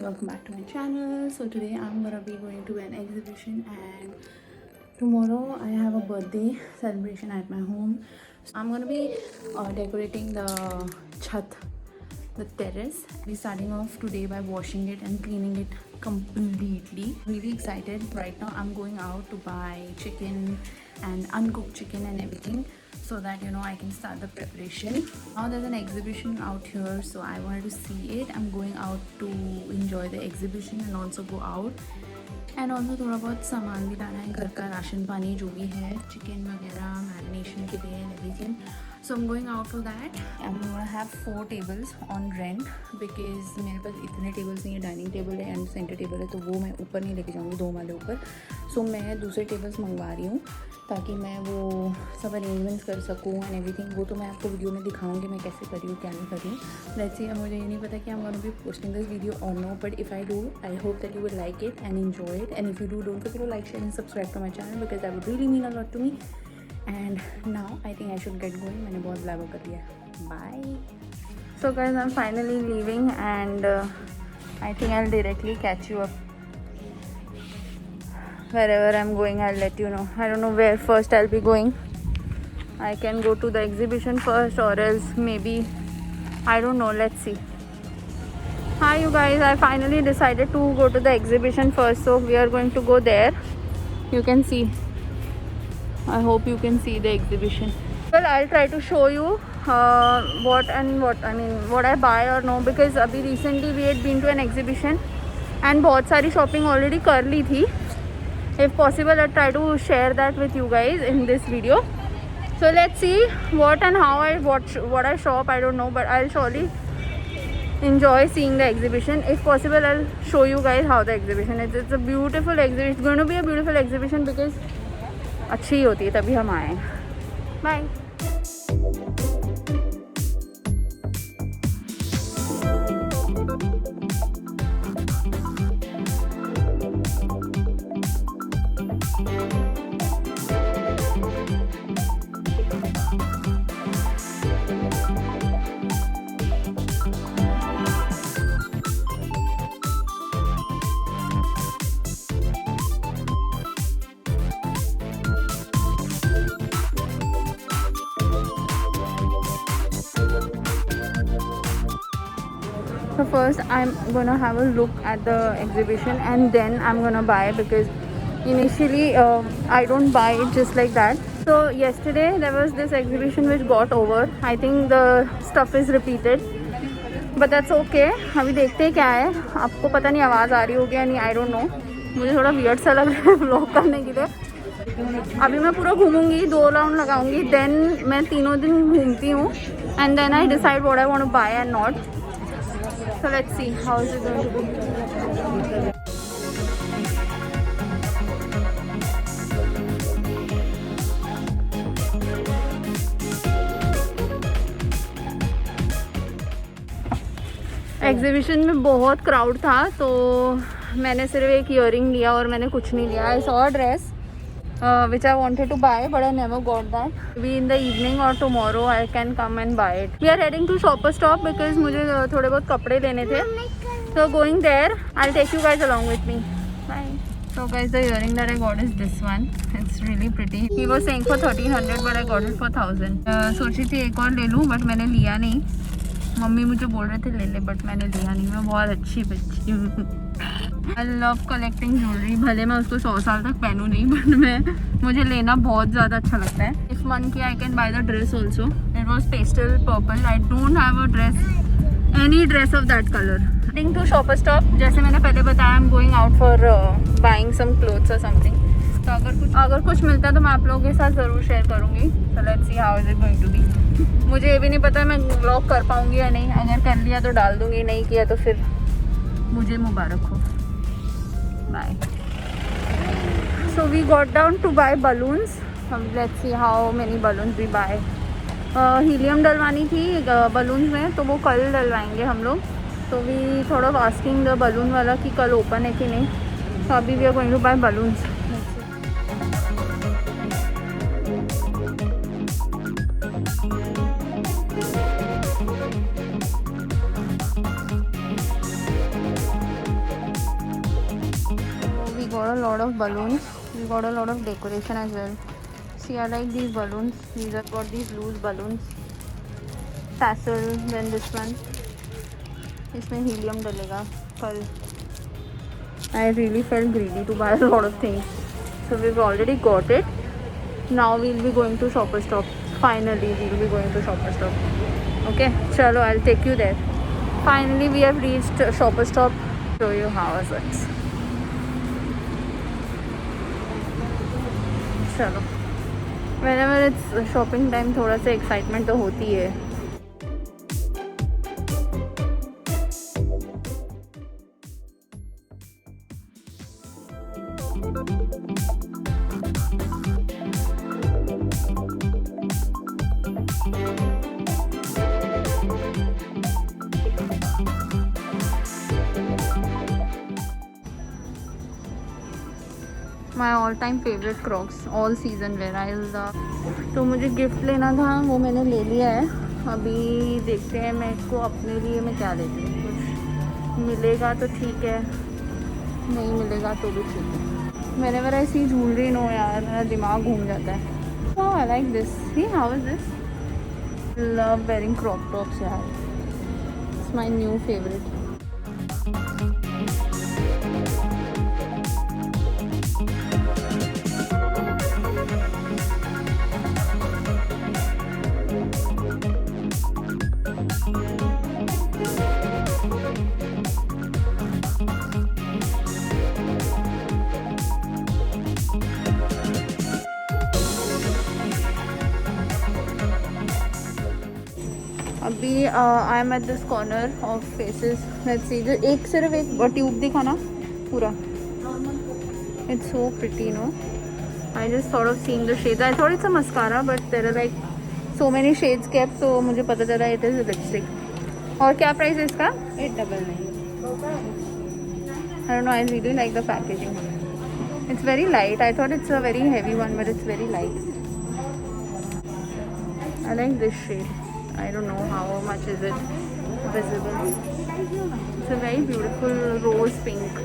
welcome back to my channel. So today I'm gonna be going to an exhibition, and tomorrow I have a birthday celebration at my home. So I'm gonna be decorating the chat, the terrace. We're starting off today by washing it and cleaning it completely. Really excited. Right now I'm going out to buy chicken and uncooked chicken and everything, so that I can start the preparation. Now there's an exhibition out here, so I wanted to see it. I'm going out to enjoy the exhibition and also go out, and also थोड़ा बहुत सामान भी लाना है, घर का ration पानी जो भी है, चिकन वगैरह मैरिनेशन के लिए and everything. So I am going out for that. I am gonna have 4 tables on rent, because मेरे पास इतने टेबल्स नहीं है. डाइनिंग टेबल है एंड सेंटर टेबल है, तो वो मैं ऊपर नहीं लेके जाऊँगी 2 वाले ऊपर. सो मैं दूसरे टेबल्स मंगवा रही हूँ ताकि मैं वो सब अरेंजमेंट्स कर सकूँ एंड एवरीथिंग. वो तो मैं आपको वीडियो में दिखाऊंगी मैं कैसे कर रही हूँ, क्या नहीं कर रही हूँ. Let's see. मुझे ये नहीं पता कि I am gonna be posting this video और no, but if I do, I hope that you will like it and enjoy it. And if you do, don't forget to like, share and subscribe to my channel, because that would really mean a lot to me. And now I think I should get going. मैंने बहुत blabber कर दिया. Bye. So guys, I am finally leaving and I think I will directly catch you up wherever I'm going. I'll let you know. I don't know where first I'll be going. I can go to the exhibition first, or else maybe, I don't know, let's see. Hi you guys, I finally decided to go to the exhibition first, so we are going to go there. You can see, I hope you can see the exhibition. Well, I'll try to show you what I buy or no, because अभी recently we had been to an exhibition and बहुत सारी shopping already कर ली थी. If possible, I'll try to share that with you guys in this video. So let's see what and how what I shop. I don't know, but I'll surely enjoy seeing the exhibition. If possible, I'll show you guys how the exhibition is. It's a beautiful exhibition. It's going to be a beautiful exhibition because अच्छी होती है तभी हम आए. Bye. So first I'm gonna have a look at the exhibition and then I'm gonna buy, because initially I don't buy it just like that. So yesterday there was this exhibition which got over. I think the stuff is repeated, but that's okay. अभी देखते हैं क्या है. आपको पता नहीं आवाज़ आ रही होगी या नहीं, I don't know. मुझे थोड़ा वियर्ड सा लग रहा है व्लॉग करने के लिए. अभी मैं पूरा घूमूंगी, 2 राउंड लगाऊंगी, देन मैं 3 दिन घूमती हूँ and then I decide what I want to buy and not. So let's see how is it going to be. Exhibition में बहुत क्राउड था, तो मैंने सिर्फ एक ईयरिंग लिया और मैंने कुछ नहीं लिया. I saw dress which I wanted to buy, but I never got that. Maybe in the evening or tomorrow I can come and buy it. We are heading to Shoppers Stop because मुझे थोड़े बहुत कपड़े लेने थे. So going there, I'll take you guys along with me. Bye. So guys, the earring that I got is this one. It's really pretty. He was saying for 1300, but I got it for 1000. सोची थी एक और ले लूँ, but मैंने लिया नहीं. Mummy मुझे बोल रहे थे ले ले, बट मैंने लिया नहीं. मैं बहुत अच्छी बच्ची हूँ. I love collecting jewellery. भले मैं उसको 100 साल तक पहनूँ नहीं, बट मुझे लेना बहुत ज़्यादा अच्छा लगता है. इफ मन किया, I can buy the dress also. It was pastel purple. I don't have a dress, any dress of that colour. Heading to Shoppers Stop. जैसे मैंने पहले बताया, I am going out for buying some clothes और something. तो अगर कुछ मिलता है तो मैं आप लोगों के साथ ज़रूर शेयर करूँगी. So let's see how is it going to be. मुझे ये भी नहीं पता मैं व्लॉग कर पाऊँगी या नहीं. अगर कर लिया तो डाल दूँगी, नहीं किया तो फिर मुझे मुबारक हो. Bye. So we got down to buy balloons. Let's see how many balloons we buy. Helium डलवानी थी balloons में, तो वो कल डलवाएंगे हम लोग. तो we थोड़ा asking the balloon वाला कि कल open है कि नहीं. So अभी we are going to buy balloons. got a lot of balloons. We got a lot of decoration as well. See, I like these balloons. These have got these loose balloons. Tassel, then this one. इसमें helium डलेगा कल. I really felt greedy to buy a lot of things. So we've already got it. Now we'll be going to Shoppers Stop. Finally, we'll be going to Shoppers Stop. Okay, chalo, I'll take you there. Finally, we have reached Shoppers Stop. Show you how it works. चलो, whenever it's shopping time थोड़ा सा excitement तो होती है. My all time favourite Crocs all season varies. तो मुझे gift लेना था, वो मैंने ले लिया है. अभी देखते हैं मैं इसको अपने लिए मैं क्या लेती हूँ. कुछ मिलेगा तो ठीक है, नहीं मिलेगा तो भी ठीक है. मैंने मेरा ऐसी ज्वेलरी नो यार, मेरा दिमाग घूम जाता है. Oh, I like this. See, how is this? Love wearing crop tops यार. It's my new favorite. अभी I am at this corner of faces. Let's see, जो एक सिर्फ एक ट्यूब दिखाना पूरा. It's so pretty no. I just thought of seeing the shades. I thought it's a mascara but there are like so many shades kept. तो मुझे पता चला इट इज़ लिपस्टिक. और क्या प्राइस है इसका? 899. I don't know, I really like the packaging. It's very light. I thought it's a very heavy one but it's very light. I like this shade. I don't know how much is it visible. It's a very beautiful rose pink.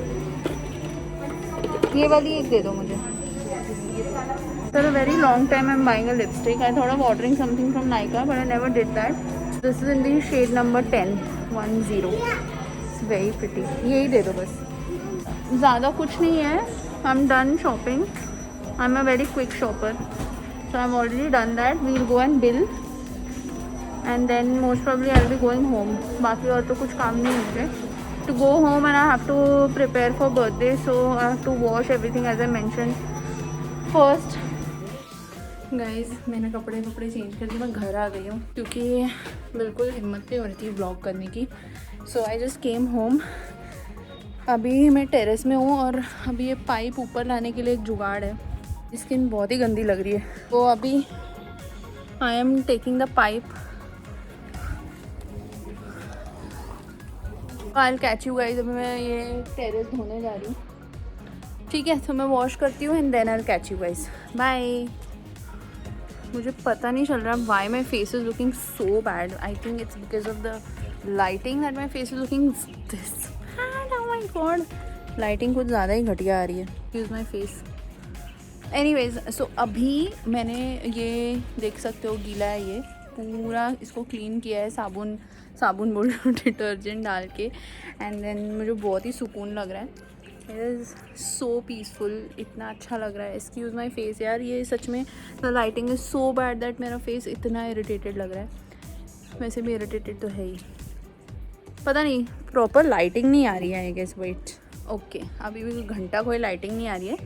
ये वाली एक दे दो मुझे. For a very long time I'm buying a lipstick. I thought of ordering something from Nykaa but I never did that. This is in the shade number 10. It's very pretty. यही दे दो बस. ज़्यादा कुछ नहीं है. I'm done shopping. I'm a very quick shopper. So I've already done that. We'll go and bill. And then most probably I'll be going home. बाकी और तो कुछ काम नहीं मुझे. To go home and I have to prepare for birthday, so I have to wash everything as I mentioned first. Guys, मैंने कपड़े change कर दिए. मैं घर आ गई हूँ क्योंकि बिल्कुल हिम्मत नहीं हो रही थी ब्लॉग करने की. So I just came home. अभी मैं टेरेस में हूँ और अभी ये पाइप ऊपर लाने के लिए एक जुगाड़ है. स्किन बहुत ही गंदी लग रही है. तो अभी I am taking the pipe. I'll catch you guys. अभी मैं ये टेरेस धोने जा रही हूँ. ठीक है, तो मैं वॉश करती हूँ and then I'll catch you guys. Bye. मुझे पता नहीं चल रहा why my face is looking so bad. I think it's because of the lighting that my face is looking this bad. Oh my god. Lighting कुछ ज़्यादा ही घटिया आ रही है. Excuse my face. Anyways, so अभी मैंने ये देख सकते हो गीला है ये पूरा. इसको क्लीन किया है साबुन बोल डिटर्जेंट डाल के. एंड देन मुझे बहुत ही सुकून लग रहा है. It is so peaceful. इतना अच्छा लग रहा है. एक्सक्यूज़ माई फेस यार, ये सच में the lighting is so bad that मेरा फेस इतना इरिटेटेड लग रहा है. वैसे भी इरिटेटेड तो है ही. पता नहीं प्रॉपर लाइटिंग नहीं आ रही है आई गेस. वेट, ओके, अभी भी घंटा कोई लाइटिंग नहीं आ रही है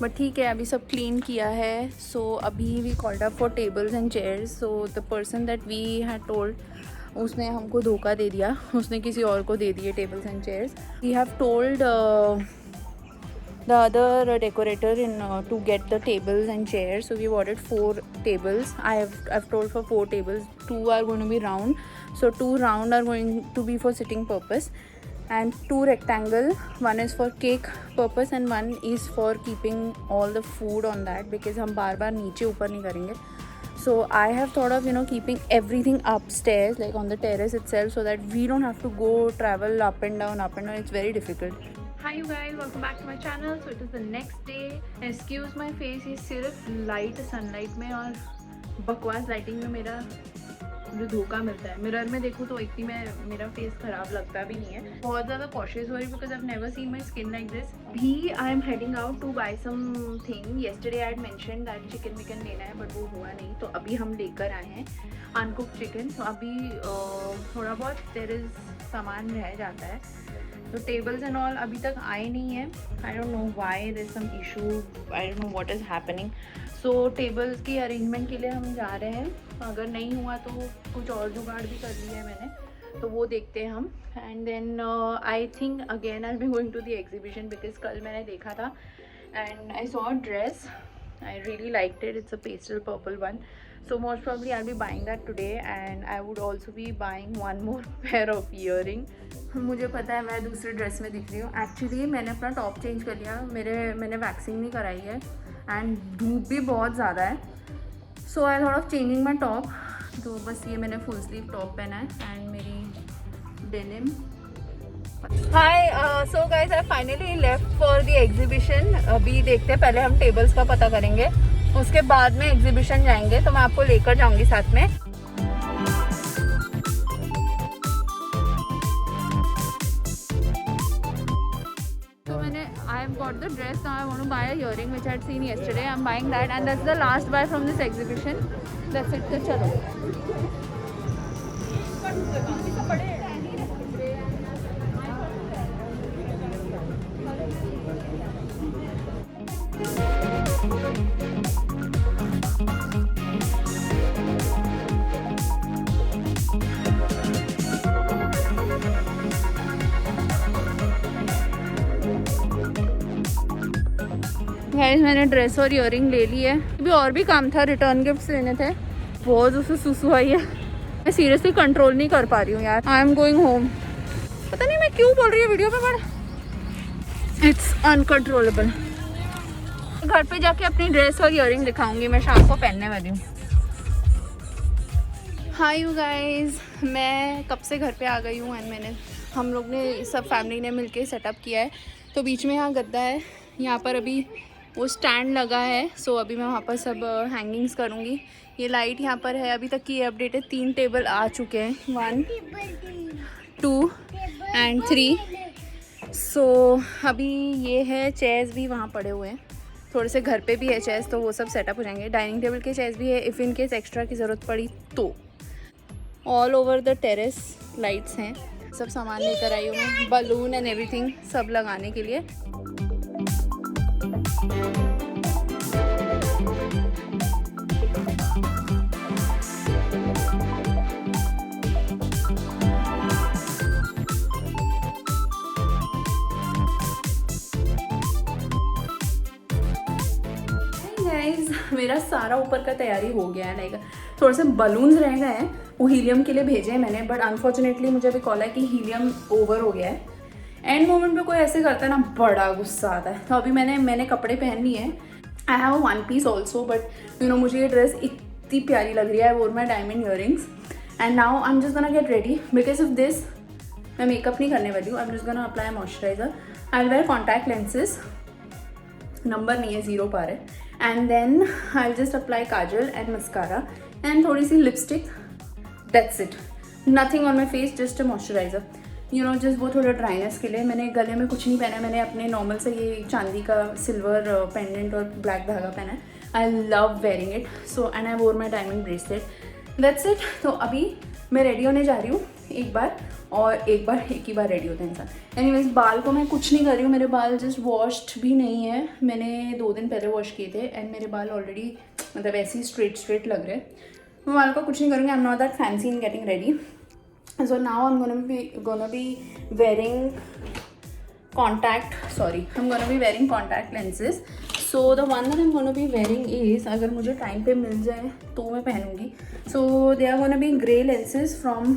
बट ठीक है. अभी सब क्लीन किया है. सो अभी we called up for tables and chairs. So the person that we had told, उसने हमको धोखा दे दिया. उसने किसी और को दे दिए tables and chairs. We have told the other decorator in to get the tables and chairs. So we ordered 4 tables. I've told for 4 tables. 2 are going to be round. So 2 round are going to be for sitting purpose and 2 rectangle. One is for cake purpose and one is for keeping all the food on that because हम बार बार नीचे ऊपर नहीं करेंगे. So I have thought of, you know, keeping everything upstairs, like on the terrace itself, so that we don't have to go travel up and down. It's very difficult. Hi you guys, welcome back to my channel. So it is the next day. Excuse my face, ये सिर्फ light sunlight में और बकवास lighting में मेरा जो धोखा मिलता है. मिरर में देखूँ तो इतनी मेरा फेस ख़राब लगता भी नहीं है. बहुत ज़्यादा कॉशियस हो रही because I have never seen my skin like this. भी I am heading out to buy something. Yesterday I had mention that chicken विकन लेना है, बट वो हुआ नहीं. तो अभी हम लेकर आए हैं अनकुक्ड चिकन. तो अभी थोड़ा बहुत देयर इज़ सामान रह जाता है. तो टेबल्स एंड ऑल अभी तक आए नहीं है. I don't know why there is some issue. I don't know what is happening. So tables की अरेंजमेंट के लिए हम जा रहे हैं. अगर नहीं हुआ तो कुछ और जुगाड़ भी कर लिया है मैंने, तो वो देखते हैं हम. And then I think again I be going to the exhibition because कल मैंने देखा था and I saw a dress. I really liked it. It's a pastel purple one. So most probably I'll be buying that today, and I would also be buying one more pair of earring. मुझे पता है मैं दूसरे dress में दिख रही हूँ. Actually मैंने अपना टॉप चेंज कर लिया. मैंने वैक्सिंग नहीं कराई है एंड धूप भी बहुत ज़्यादा है. So I thought of changing my top. तो बस ये मैंने फुल स्लीव टॉप पहना है एंड मेरी denim. Hi, so guys I finally left for the exhibition. अभी देखते हैं, पहले हम टेबल्स का पता करेंगे, उसके बाद में एग्जीबिशन जाएंगे. तो मैं आपको लेकर जाऊंगी साथ में. तो मैंने I have got the dress. Now I want to buy a earring which I had seen yesterday. I am buying that and that's the last buy from this exhibition. That's it. तो चलो. Guys मैंने dress और earring ले ली है. अभी और भी काम था, रिटर्न गिफ्ट्स लेने थे. बहुत उससे सुसु आई है. मैं सीरियसली कंट्रोल नहीं कर पा रही हूँ यार. आई एम गोइंग होम. पता नहीं मैं क्यों बोल रही हूँ वीडियो पे, बट इट्स अनकंट्रोलेबल. घर पे जाके अपनी ड्रेस और इयररिंग दिखाऊंगी. मैं शाम को पहनने वाली हूँ. हाय यू गाइस, मैं कब से घर पे आ गई हूँ एंड हम लोग ने सब फैमिली ने मिलके सेटअप किया है. तो बीच में यहाँ गद्दा है, यहाँ पर अभी वो स्टैंड लगा है. सो अभी मैं वहाँ पर सब हैंगिंग्स करूँगी. ये लाइट यहाँ पर है. अभी तक की ये अपडेट है. 3 टेबल आ चुके हैं, 1 2 एंड 3. सो अभी ये है. चेयर्स भी वहाँ पड़े हुए हैं. थोड़े से घर पे भी है चेयर्स, तो वो सब सेटअप हो जाएंगे. डाइनिंग टेबल के चेयर्स भी है इफ़ इन केस एक्स्ट्रा की ज़रूरत पड़ी तो. All over the terrace lights हैं. सब सामान लेकर आई हूँ मैं, बलून एंड एवरीथिंग सब लगाने के लिए. मेरा सारा ऊपर का तैयारी हो गया है. लाइक थोड़े से बलून्स रह गए हैं, वो हीलियम के लिए भेजे हैं मैंने. बट अनफॉर्चुनेटली मुझे अभी कॉल है कि हीलियम ओवर हो गया है. एंड मोमेंट पे कोई ऐसे करता है ना, बड़ा गुस्सा आता है. तो अभी मैंने कपड़े पहन लिए हैं. I have one piece also, but you know मुझे ये ड्रेस इतनी प्यारी लग रही है. I wore my diamond earrings and now I am just gonna get ready. Because of this मैं मेकअप नहीं करने वाली हूँ. I am just gonna apply moisturiser. I will wear contact lenses. Number नहीं है, 0 पर है. And then I will just apply kajal and mascara and थोड़ी सी lipstick. That's it. Nothing on my face, just a moisturiser. You know just वो थोड़ा dryness के लिए. मैंने गले में कुछ नहीं पहना. मैंने अपने नॉर्मल से ये चांदी का सिल्वर पेंडेंट और ब्लैक धागा पहना है. I love wearing it. So and I wore my diamond bracelet. That's it. तो अभी मैं रेडी होने जा रही हूँ एक बार, और एक ही बार रेडी होता है इंसान. एनीवेज बाल को मैं कुछ नहीं कर रही हूँ. मेरे बाल जस्ट वॉश्ड भी नहीं है. मैंने 2 दिन पहले वॉश किए थे एंड मेरे बाल ऑलरेडी मतलब ऐसे ही स्ट्रेट लग रहे हैं. मैं बाल को कुछ नहीं करूँगी. I am not that fancy in getting ready. So now I'm gonna be wearing contact lenses. So the one that I'm gonna be wearing is, अगर मुझे टाइम पे मिल जाए तो मैं पहनूंगी. So they are gonna be grey lenses from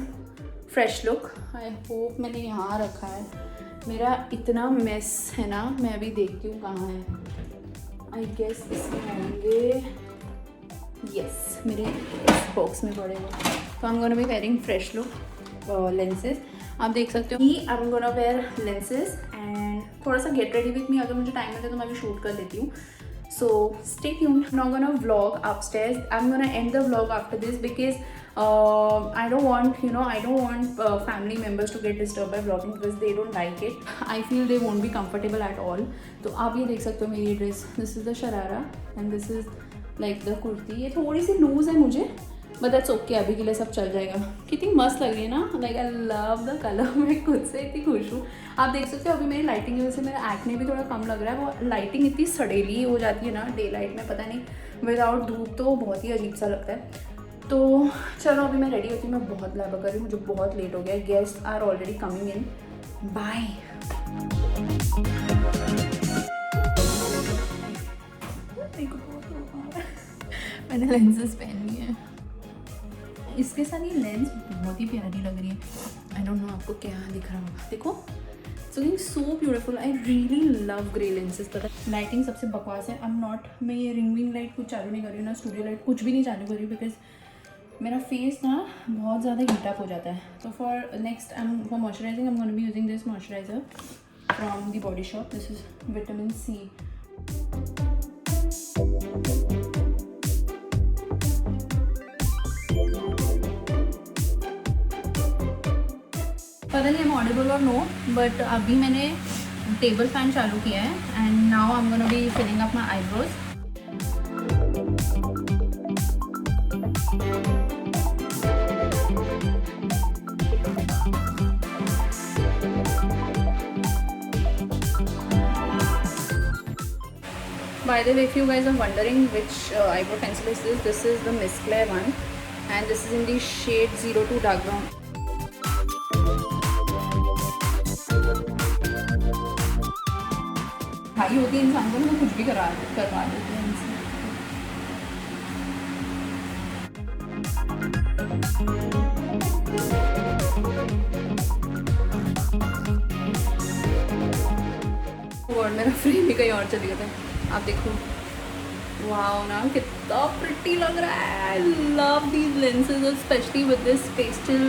Fresh Look. I hope मैंने यहाँ रखा है. मेरा इतना मेस है ना, मैं अभी देखती हूँ कहाँ है. I guess इसमें होंगे यस मेरे इस बॉक्स में पड़े हुए। तो I am gonna be wearing fresh look lenses. आप देख सकते हो कि I am gonna wear lenses and थोड़ा सा गेट रेडी विथ मी। अगर मुझे टाइम मिलता है तो मैं भी शूट कर लेती हूँ। So stay tuned. I'm not gonna vlog upstairs. I'm gonna end the vlog after this because I don't want family members to get disturbed by vlogging because they don't like it. I feel they won't be comfortable at all. तो आप ये देख सकते हो मेरी dress. This is the sharara and this is like the kurti. ये थोड़ी सी loose है मुझे, बट दैट्स ओके, अभी के लिए सब चल जाएगा। कितनी मस्त लग रही है ना, like I love the colour. मैं खुद से इतनी खुश हूँ। आप देख सकते हो अभी मेरी लाइटिंग की वजह से मेरा एक्ने भी थोड़ा कम लग रहा है। वो लाइटिंग इतनी सड़ेली हो जाती है ना डे लाइट में, पता नहीं, विदाउट धूप तो बहुत ही अजीब सा लगता है। तो चलो अभी मैं रेडी होती हूँ, मैं बहुत लाइव कर रही हूँ, मुझे बहुत लेट हो गया। Guest are already coming in. Bye. मैंने लेंसेज पहन लिए हैं। इसके साथ ये लेंस बहुत ही प्यारी लग रही है। आई डोंट नो आपको क्या दिख रहा होगा, देखो looking so beautiful. I really love grey lenses. पता है लाइटिंग सबसे बकवास है। मैं ये रिंग लाइट कुछ चालू नहीं कर रही हूँ ना, स्टूडियो लाइट कुछ भी नहीं चालू कर रही हूँ, बिकॉज मेरा फेस ना बहुत ज़्यादा हीटअप हो जाता है। तो for next for moisturizing I am gonna be using this moisturizer from the Body Shop. This is vitamin C. पता नहीं I'm ऑडिबल और नो, बट अभी मैंने टेबल फैन चालू किया है and now I am gonna be filling up my eyebrows. By the way, if you guys are wondering which eyebrow pencil this is the Miss Claire one and this is in the shade 02 dark brown. भाई होती है इंसान को ना, तो कुछ भी करवा देती है इनसे। और मेरा फ्रेम भी कहीं और चली गया था। आप देखो, वाओ ना, कितना प्रिटी लग रहा है। I love these lenses specially with this pastel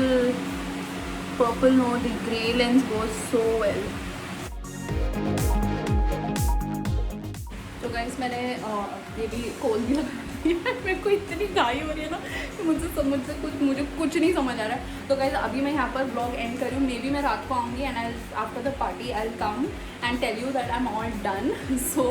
purple note. The grey lens goes so well. तो गाइस मैंने ये भी खोल भी लगा दिया। मेरे को इतनी घाई हो रही है ना कि मुझे कुछ नहीं समझ आ रहा है। तो गाइस अभी मैं यहाँ पर ब्लॉग एंड कर रही हूँ। मे बी मैं रात को आऊँगी and I after the party I will come and tell you that I am all done. So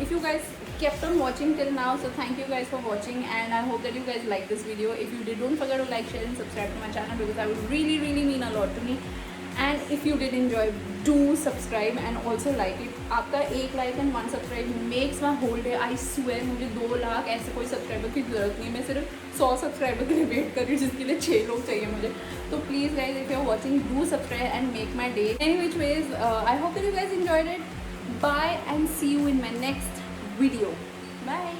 if you guys kept on watching till now, so thank you guys for watching and I hope that you guys like this video. If you did, don't forget to like, share and subscribe to my channel because that would really mean a lot to me. And if you did enjoy, do subscribe and also like it. आपका एक like and 1 subscribe makes my whole day. I swear मुझे 2 लाख ऐसे कोई subscriber की ज़रूरत नहीं है। मैं सिर्फ 100 सब्सक्राइबर के लिए वेट कर रही हूँ, जिसके लिए 6 लोग चाहिए मुझे। तो please guys, if you are watching, do subscribe and make my day. Any which ways, I hope that you guys enjoyed it. Bye and see you in my next video. Bye.